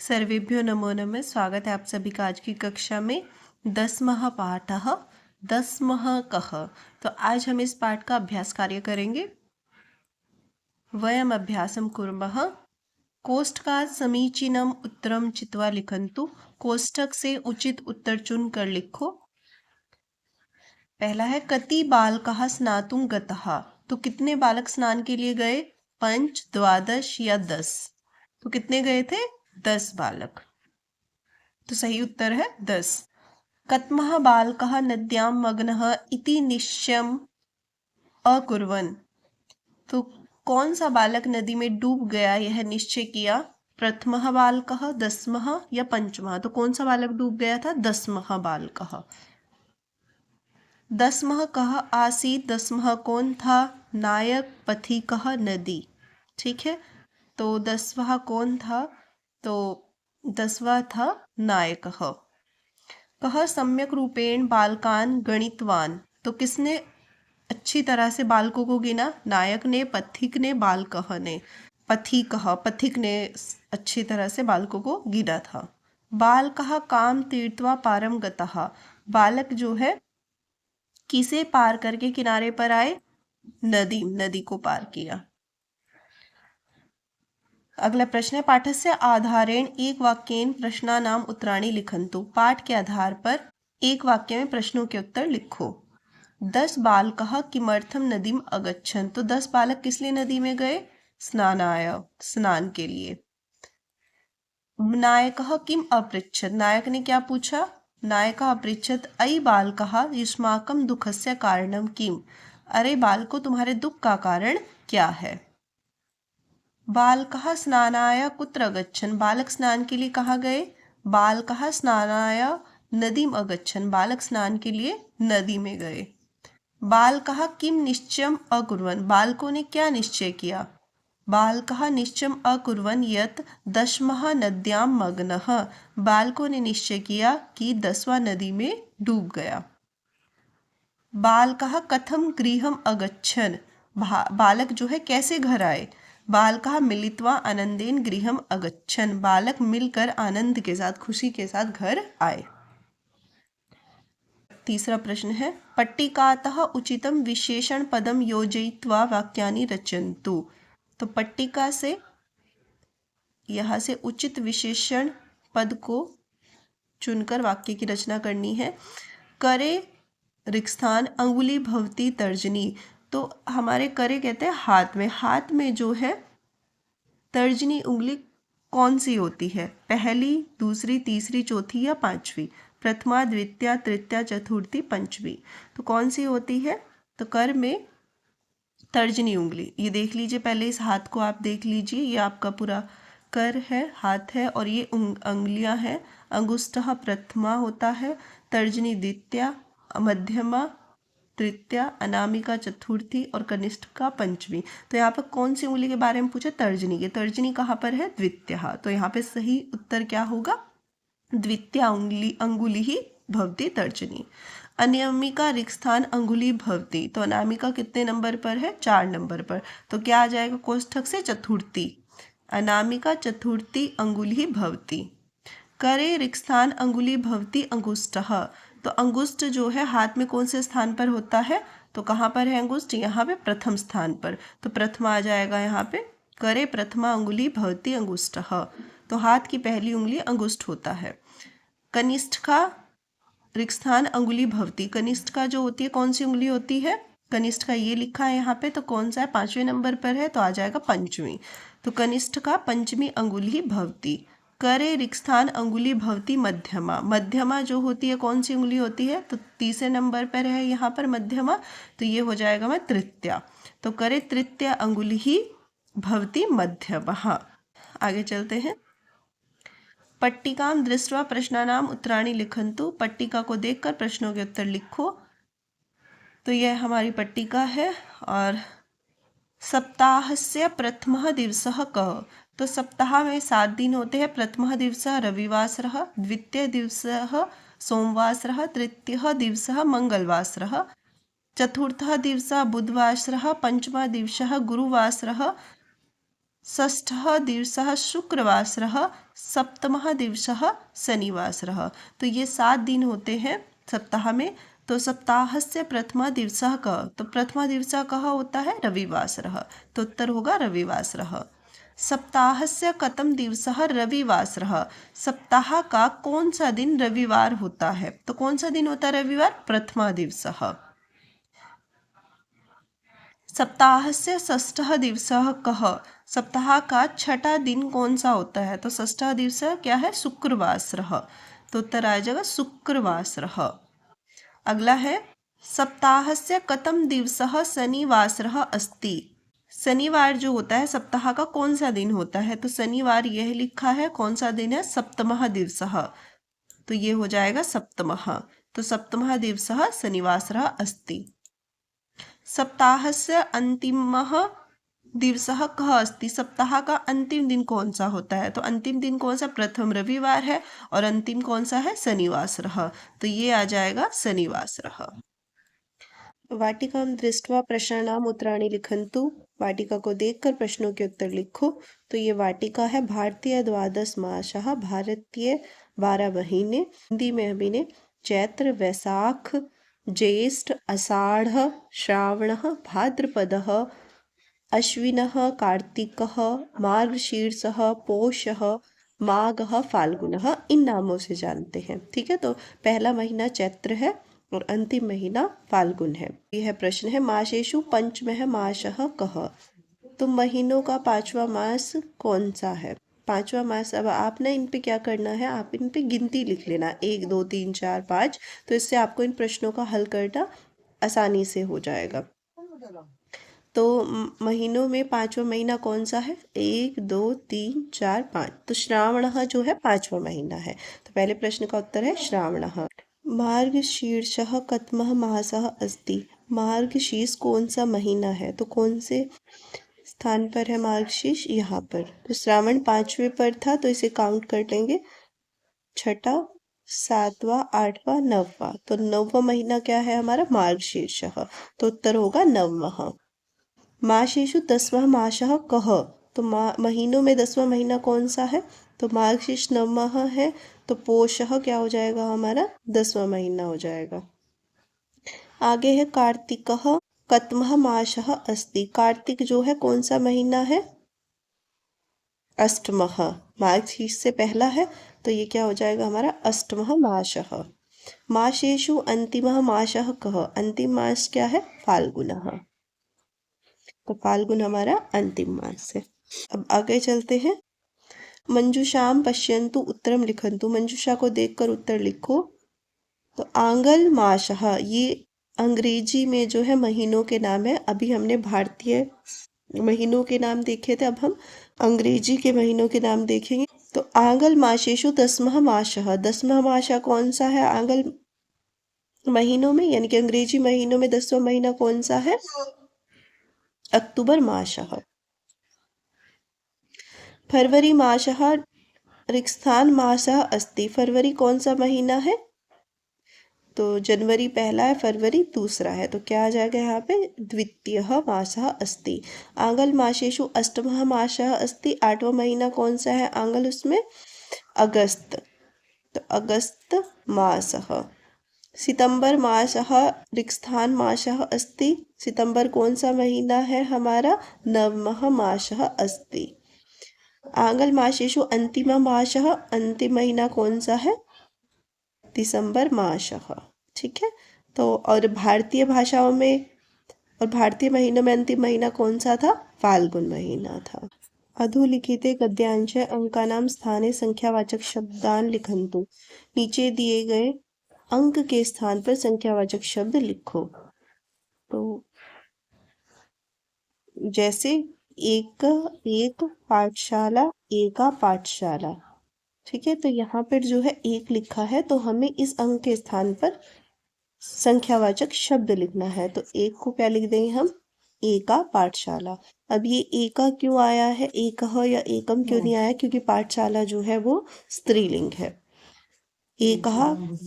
सर्वेभ्यो नमो नमः। स्वागत है आप सभी का आज की कक्षा में। 10वां पाठः 10वां कः। तो आज हम इस पाठ का अभ्यास कार्य करेंगे। वयम् अभ्यासं कुर्मः। कोष्ठकात् समीचीनम् उत्तरं चित्वा लिखन्तु। कोष्ठक से उचित उत्तर चुनकर लिखो। पहला है कति बालकाः स्नातुं गतः। तो कितने बालक स्नान के लिए गए? 5, 12 या 10? तो कितने गए थे? 10 बालक। तो सही उत्तर है 10। कतमः बालकः नद्यां मग्नः इति निश्चयम् अकुर्वन्। तो कौन सा बालक नदी में डूब गया यह निश्चय किया? प्रथमः बालकः, 10वां या 5वां? तो कौन सा बालक डूब गया था? 10वां बालकः। 10वां कः आसीत्? 10वां कौन था? नायक, पथिकः, नदी। ठीक है, तो 10वां कौन था? तो 10वां था नायकः। कः सम्यक रूपेण बालकान गणितवान। तो किसने अच्छी तरह से बालकों को गिना? नायक ने, पथिक ने, बालकः ने। पथिक ने अच्छी तरह से बालकों को गिना था। बालकः काम तीर्थवा पारम गतः। बालक जो है किसे पार करके किनारे पर आए? नदी को पार किया। अगला प्रश्न है पाठस्य आधारेण एक वाक्येन प्रश्नानाम उत्तराणि लिखन्तु। पाठ के आधार पर एक वाक्य में प्रश्नों के उत्तर लिखो। 10 बालकः किमर्थम नदीम अगच्छन्। तो 10 बालक किस लिए नदी में गए? स्नान के लिए। नायकः किम अपृच्छत्। नायक ने क्या पूछा? नायकः अपृच्छत् अयि बालकः युष्माकं दुःखस्य कारणं किम। अरे बालको, तुम्हारे दुख का कारण क्या है? बालकः स्नानाय कुत्र अगच्छन्। बालक स्नान के लिए कहाँ गए? बालकः स्नानाय नदीम अगच्छन्। बालक स्नान के लिए नदी में गए। बालकः किम निश्चयम् अकुर्वन्। बालकों ने क्या निश्चय किया? बालकः निश्चयम् अकुर्वन् यत् 10वां नद्यां मग्नः। बालकों ने निश्चय किया कि 10वां नदी में डूब गया। बालकः कथं गृहम् अगच्छन्। बालक जो है कैसे घर आए? बालकः मिलित्वा आनंदेन गृहम् अगच्छन्। बालक मिलकर आनंद के साथ, खुशी के साथ घर आए। तीसरा प्रश्न है पट्टिकातः उचितं विशेषण पदम योजयित्वा वाक्यानि रचन्तु। तो पट्टिका से यहाँ से उचित विशेषण पद को चुनकर वाक्य की रचना करनी है। करे रिक्स्थान अंगुली भवती तर्जनी। तो हमारे करे कहते हैं हाथ में। हाथ में जो है तर्जनी उंगली कौन सी होती है? पहली, दूसरी, तीसरी, चौथी या पांचवी? प्रथमा, द्वितीया, तृतीया, चतुर्थी, पंचवी। तो कौन सी होती है? तो कर में तर्जनी उंगली। ये देख लीजिए, पहले इस हाथ को आप देख लीजिए। ये आपका पूरा कर है, हाथ है, और ये अंगुलियां हैं। अंगुष्ठः प्रथमा होता है, तर्जनी द्वितीया, मध्यमा तृतीया, अनामिका चतुर्थी और कनिष्ठिका पंचमी। तो यहाँ पर कौन सी उंगली के बारे में पूछे? तर्जनी के। तर्जनी कहाँ पर है? द्वितीया। तो यहाँ पे सही उत्तर क्या होगा? द्वितीया अंगुली ही भवती तर्जनी। अनामिका रिक्स्थान अंगुली भवती। तो अनामिका कितने नंबर पर है? 4 नंबर पर। तो क्या आ जाएगा कोष्ठक से? चतुर्थी। अनामिका चतुर्थी अंगुली भवती। करे रिक्स्थान अंगुली भवती अंगुष्ठः। तो अंगुष्ठ जो है हाथ में कौन से स्थान पर होता है? तो कहाँ पर है अंगुष्ठ? यहाँ पे प्रथम स्थान पर। तो प्रथमा आ जाएगा यहाँ पे। करे प्रथमा अंगुली भवती अंगुष्ठः। तो हाथ की पहली उंगली अंगुष्ठ होता है। कनिष्ठिका रिक्स्थान अंगुली भवती। कनिष्ठिका जो होती है कौन सी उंगली होती है? कनिष्ठिका ये लिखा है यहाँ पे, तो कौन सा है? 5वें नंबर पर है, तो आ जाएगा पंचमी। तो कनिष्ठिका पंचमी अंगुली भवती। करे रिक्स्थान अंगुली भवती मध्यमा। मध्यमा जो होती है कौन सी उंगली होती है? तो तीसरे नंबर पर है यहाँ पर मध्यमा, तो ये हो जाएगा मैं तृतीया। तो करे तृतीया अंगुली ही भवती मध्यमा। आगे चलते हैं। पट्टिकां दृष्ट्वा प्रश्नानाम उत्तराणि लिखन्तु। पट्टिका को देखकर प्रश्नों के उत्तर लिखो। तो यह हमारी पट्टिका है। और सप्ताहस्य प्रथमः दिवसः कः। तो सप्ताह में 7 दिन होते हैं। प्रथमः दिवसः रविवासरः, द्वितीय दिवसः सोमवासरः, तृतीयः दिवसः मंगलवासरः, चतुर्थः दिवसः बुधवासरः, पंचमः दिवसः गुरुवासरः, षष्ठः दिवसः शुक्रवासरः, सप्तमः दिवसः शनिवासरः। तो ये 7 दिन होते हैं सप्ताह में। तो सप्ताहस्य प्रथमा दिवसः कः, तो प्रथमा दिवसः कः होता है, रविवासरः। तो उत्तर होगा रविवासरः। सप्ताहस्य कतम दिवसः रविवासरः, सप्ताह का कौन सा दिन रविवार होता है। तो कौन सा दिन होता है रविवार, प्रथमा दिवसः। सप्ताहस्य षष्ठः दिवसः कः, सप्ताह का छठा दिन कौन सा होता है। तो षष्ठः दिवस क्या है, शुक्रवासरः। तो उत्तर आ जाएगा शुक्रवासरः। अगला है सप्ताहस्य कतम दिवसः शनिवासरः अस्ति, शनिवार जो होता है सप्ताह का कौन सा दिन होता है। तो शनिवार यह लिखा है, कौन सा दिन है, सप्तमः दिवसः। तो ये हो जाएगा सप्तमः। तो सप्तमः दिवसः शनिवासरः अस्ति। सप्ताहस्य अंतिमः दिवसः कः अस्ति, सप्ताह का अंतिम दिन कौन सा होता है। तो अंतिम दिन कौन सा, प्रथम रविवार है और अंतिम कौन सा है, शनिवासरः। तो ये आ जाएगा शनिवासरः। वाटिकां दृष्ट्वा प्रश्नानाम् उत्तराणि लिखन्तु, वाटिका को देखकर प्रश्नों के उत्तर लिखो। तो ये वाटिका है भारतीय 12 मासः, भारतीय 12 महीने। हिंदी में अभी ने चैत्र, वैशाख, ज्येष्ठ, आषाढ़, श्रावणः, भाद्रपदः, अश्विनः, कार्तिकः, मार्गशीर्षः, पौषः, माघः, फाल्गुनः, इन नामों से जानते हैं। ठीक है, तो पहला महीना चैत्र है और अंतिम महीना फाल्गुन है। यह प्रश्न है, मासेषु पंचमः मासः कः, तो महीनों का पांचवा मास कौन सा है। पांचवा मास, अब आपने इन पे क्या करना है, आप इन पे गिनती लिख लेना, 1 2 3 4 5। तो इससे आपको इन प्रश्नों का हल करना आसानी से हो जाएगा। तो महीनों में पांचवा महीना कौन सा है, 1 2 3 4 5। तो श्रावणः जो है पांचवा महीना है। तो पहले प्रश्न का उत्तर है श्रावणः। मार्गशीर्षः कतमः मासः अस्ति, मार्गशीर्ष कौन सा महीना है। तो कौन से स्थान पर है मार्गशीर्ष, यहाँ पर। तो श्रावण 5वें पर था, तो इसे काउंट कर लेंगे, छठा, 7वां, 8वां, 9वां। तो 9वां महीना क्या है हमारा, मार्गशीर्षः। तो उत्तर होगा 9वां। मासेषु 10वां मासः कः, तो महीनों में 10वां महीना कौन सा है। तो मार्गशीर्ष 9वां है, तो पोषः क्या हो जाएगा हमारा, 10वां महीना हो जाएगा। आगे है कार्तिकः कतमः मासः अस्ति, कार्तिक जो है कौन सा महीना है, अष्टमः। मार्गशीर्ष से पहला है, तो ये क्या हो जाएगा हमारा, अष्टमः मासः। मासेषु अंतिमः मासः कः, अंतिम मास क्या है, फाल्गुनः। तो फाल्गुन हमारा अंतिम मास है। अब आगे चलते हैं, मंजुषाम पश्यन्तु उत्तरम लिखन्तु, मंजुषा को देखकर उत्तर लिखो। तो आंगल मासः, ये अंग्रेजी में जो है महीनों के नाम है। अभी हमने भारतीय महीनों के नाम देखे थे, अब हम अंग्रेजी के महीनों के नाम देखेंगे। तो आंगल मासेषु 10वां मासः, 10वां मास कौन सा है आंगल महीनों में, यानी कि अंग्रेजी महीनों में 10वां महीना कौन सा है, अक्टूबर मासः। फरवरी मासः रिक्स्थान मासः अस्ति, फरवरी कौन सा महीना है। तो जनवरी पहला है, फरवरी दूसरा है। तो क्या आ जाएगा यहाँ पे, द्वितीयः मासः अस्ति। आंगल मासेषु अष्टमः मासः अस्ति, 8वां महीना कौन सा है आंगल उसमें, अगस्त। तो अगस्त मासः। सितंबर मासः रिक्स्थान मासः अस्ति, सितंबर कौन सा महीना है हमारा, नवमः मासः अस्ति। आंगल मासेषु अंतिमः मासः, अंतिम महीना कौन सा है, दिसंबर मासः। ठीक है, तो और भारतीय भाषाओं में और भारतीय महीनों में अंतिम महीना कौन सा था, फाल्गुन महीना था। अधोलिखिते गद्यांशे अंकानां स्थाने संख्यावाचक शब्दान लिखन्तु, नीचे दिए गए अंक के स्थान पर संख्यावाचक शब्द लिखो। तो जैसे एक पाठशाला, एका पाठशाला। ठीक है, तो यहाँ पर जो है एक लिखा है, तो हमें इस अंक के स्थान पर संख्यावाचक शब्द लिखना है। तो एक को क्या लिख देंगे हम, एका पाठशाला। अब ये एका क्यों आया है, एकः या एकम क्यों नहीं आया, क्योंकि पाठशाला जो है वो स्त्रीलिंग है। एकः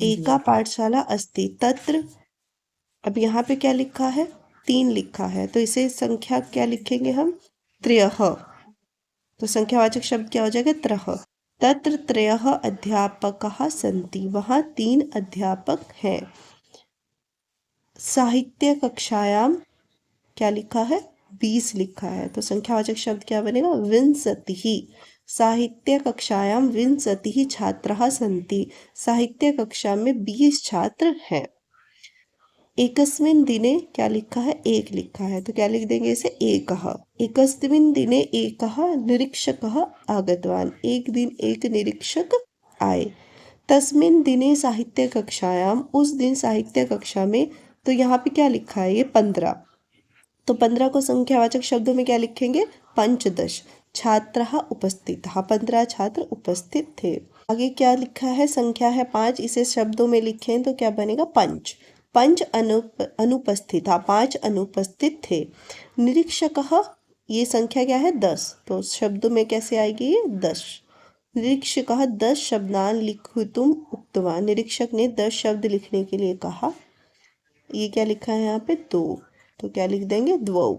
एका पाठशाला अस्ति तत्र, अब यहाँ पे क्या लिखा है, 3 लिखा है, तो इसे संख्या क्या लिखेंगे हम, त्रयः। तो संख्यावाचक शब्द क्या हो जाएगा? त्रः। तत्र त्रयः अध्यापकाः सन्ति, वहाँ 3 अध्यापक हैं। साहित्य कक्षायाम क्या लिखा है? 20 लिखा है। तो संख्यावाचक शब्द क्या बनेगा? विंशतिः। साहित्य कक्षायाम विंशतिः छात्राः सन्ति, साहित्य कक्षा में 20 छात्र हैं। एकस्मिन् दिने क्या लिखा है? एक लिखा है, तो क्या लिख देंगे इसे? एकः। एकस्मिन् दिने एकः निरीक्षकः आगतवान्, एक दिन एक निरीक्षक आए। तस्मिन् दिने साहित्य कक्षायाम, उस दिन साहित्य कक्षा में, तो यहाँ पे क्या लिखा है? ये 15। तो 15 को संख्यावाचक शब्दों में क्या लिखेंगे? पंचदश। छात्रः उपस्थितः, 15 छात्र उपस्थित थे। आगे क्या लिखा है? संख्या है 5, इसे शब्दों में लिखें तो क्या बनेगा? पंच। पंच अनुपस्थिता, 5 अनुपस्थित थे। निरीक्षकः, ये संख्या क्या है? 10, तो शब्दों में कैसे आएगी? ये 10। निरीक्षकः 10 शब्दान लिखितुम उक्तवान्, निरीक्षक ने 10 शब्द लिखने के लिए कहा। ये क्या लिखा है यहाँ पे? 2, तो क्या लिख देंगे? द्वौ।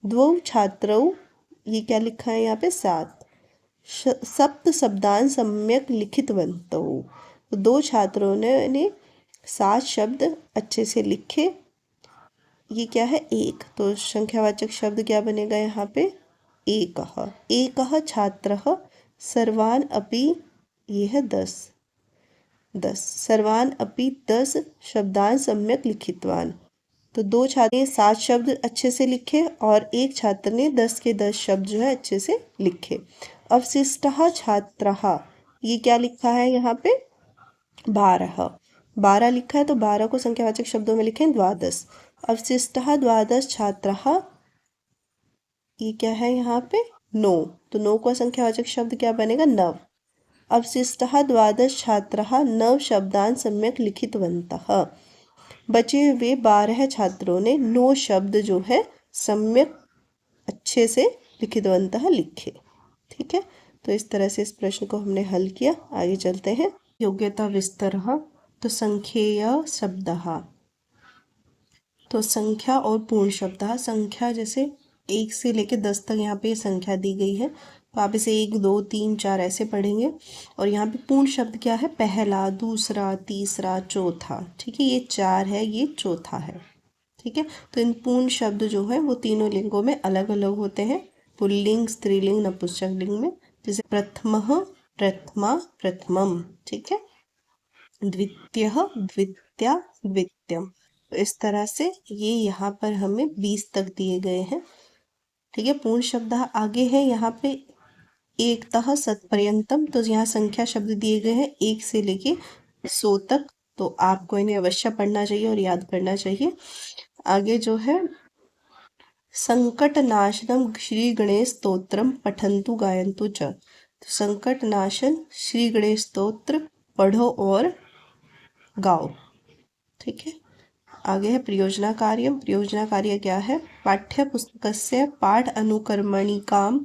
द्वौ छात्रौ, ये क्या लिखा है यहाँ पे? 7। सप्त शब्दान सम्यक लिखितवन्तौ, तो 2 छात्रों ने 7 शब्द अच्छे से लिखे। ये क्या है? 1, तो संख्यावाचक शब्द क्या बनेगा यहाँ पे? एकः। एकः छात्रः सर्वान् अपि, ये है 10। सर्वान् अपि 10 शब्दान सम्यक लिखितवान्, तो 2 छात्र ने 7 शब्द अच्छे से लिखे और 1 छात्र ने 10 के 10 शब्द जो है अच्छे से लिखे। अवशिष्टः छात्रः, ये क्या लिखा है यहाँ पे? 12। 12 लिखा है, तो 12 को संख्यावाचक शब्दों में लिखें द्वादश। अवशिष्टः द्वादश छात्रः, ये क्या है यहाँ पे? 9, तो 9 को संख्यावाचक शब्द क्या बनेगा? 9। अवशिष्टः द्वादश छात्रः 9 शब्दान सम्यक लिखितवन्तः, बचे हुए 12 छात्रों ने 9 शब्द जो है सम्यक अच्छे से लिखितवन्तः लिखे। ठीक है, तो इस तरह से इस प्रश्न को हमने हल किया। आगे चलते हैं। योग्यता विस्तरः, तो संख्येय शब्दः, तो संख्या और पूर्ण शब्दः। संख्या जैसे 1 से लेकर 10 तक यहाँ पे संख्या दी गई है, तो आप इसे 1 2 3 4 ऐसे पढ़ेंगे। और यहाँ पे पूर्ण शब्द क्या है? पहला, दूसरा, तीसरा, चौथा। ठीक है, ये 4 है, ये चौथा है। ठीक है, तो इन पूर्ण शब्द जो है वो तीनों लिंगों में अलग अलग होते हैं, पुल्लिंग, स्त्रीलिंग, नपुंसकलिंग में। जैसे प्रथमः, प्रथमा, प्रथमम। ठीक है, द्वितीयः, द्वित्या, द्वितीयम। तो इस तरह से ये यहाँ पर हमें 20 तक दिए गए हैं। ठीक है, पूर्ण शब्द आगे है यहाँ पे एकतः सत्पर्यंतम, तो यहाँ संख्या शब्द दिए गए हैं 1 से लेके 100 तक, तो आपको इन्हें अवश्य पढ़ना चाहिए और याद करना चाहिए। आगे जो है संकट नाशनम श्री गणेश स्तोत्रम पठन्तु गायन्तु च, तो संकट नाशन श्री गणेश स्तोत्र पढ़ो और गाओ। ठीक है, आगे है प्रयोजना कार्य। प्रयोजना कार्य क्या है? पाठ्य पुस्तकस्य पाठ अनुकर्मणिकां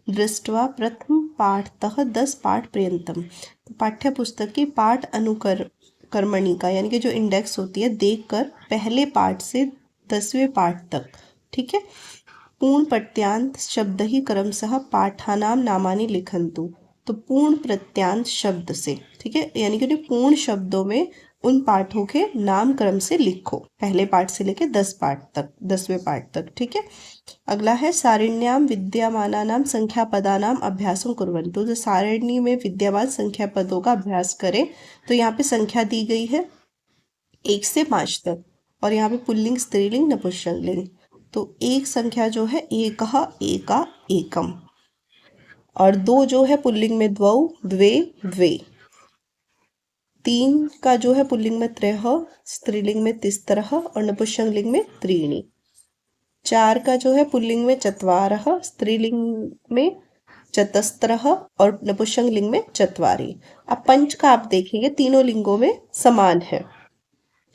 दृष्ट्वा प्रथम पाठतः 10 पाठ पर्यन्तम, तो पाठ्य पुस्तक की पाठ अनुकर्मणिका यानी कि जो इंडेक्स होती है, देखकर पहले पाठ से 10वें पाठ तक। ठीक है, पूर्ण प्रत्यांत शब्द ही क्रमशः पाठानां नामानि लिखन्तु, तो पूर्ण प्रत्यांत शब्द से, ठीक है, यानी कि पूर्ण शब्दों में उन पाठों के नाम क्रम से लिखो, पहले पाठ से लेकर 10 पाठ तक, 10वें पाठ तक। ठीक है, अगला है सारिण्याम विद्यमानानां संख्या पदानाम अभ्यासं कुर्वन्तु, तो सारिणी में विद्यमान संख्या पदों का अभ्यास करें। तो यहाँ पे संख्या दी गई है 1 से 5 तक, और यहाँ पे पुल्लिंग, स्त्रीलिंग, नपुंसकलिंग। तो एक संख्या जो है एकः, एका, एकम, और 2 जो है पुल्लिंग में द्वौ, द्वे, द्वे। 3 का जो है पुल्लिंग में त्रयः, स्त्रीलिंग में तिस्रः और नपुंसकलिंग में त्रीणि। 4 का जो है पुल्लिंग में चत्वारः, स्त्रीलिंग में चतस्रः और नपुंसकलिंग में चत्वारि। अब पंच का आप देखेंगे तीनों लिंगों में समान है।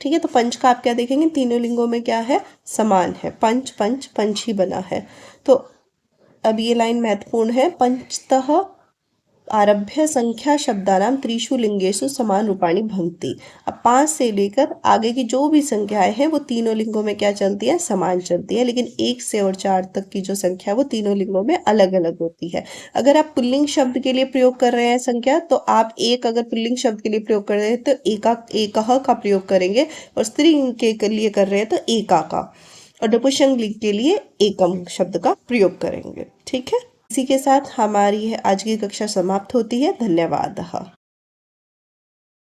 ठीक है, तो पंच का आप क्या देखेंगे? तीनों लिंगों में क्या है? समान है। पंच पंच पंच ही बना है। तो अब ये लाइन महत्वपूर्ण है। पंचतः आरभ्य संख्या शब्दानां त्रिषु लिंगेषु समान रूपाणि भवन्ति। अब 5 से लेकर आगे की जो भी संख्याएं हैं वो तीनों लिंगों में क्या चलती है, समान चलती है, लेकिन 1 से और 4 तक की जो संख्या है वो तीनों लिंगों में अलग अलग होती है। अगर आप पुल्लिंग शब्द के लिए प्रयोग कर रहे हैं संख्या, तो आप एक अगर पुल्लिंग शब्द के लिए प्रयोग कर रहे हैं तो एकः का प्रयोग करेंगे, और स्त्रीलिंग के लिए कर रहे हैं तो एका का, और नपुंसकलिंग के लिए एकम शब्द का प्रयोग करेंगे। ठीक है, इसी के साथ हमारी आज की कक्षा समाप्त होती है। धन्यवाद।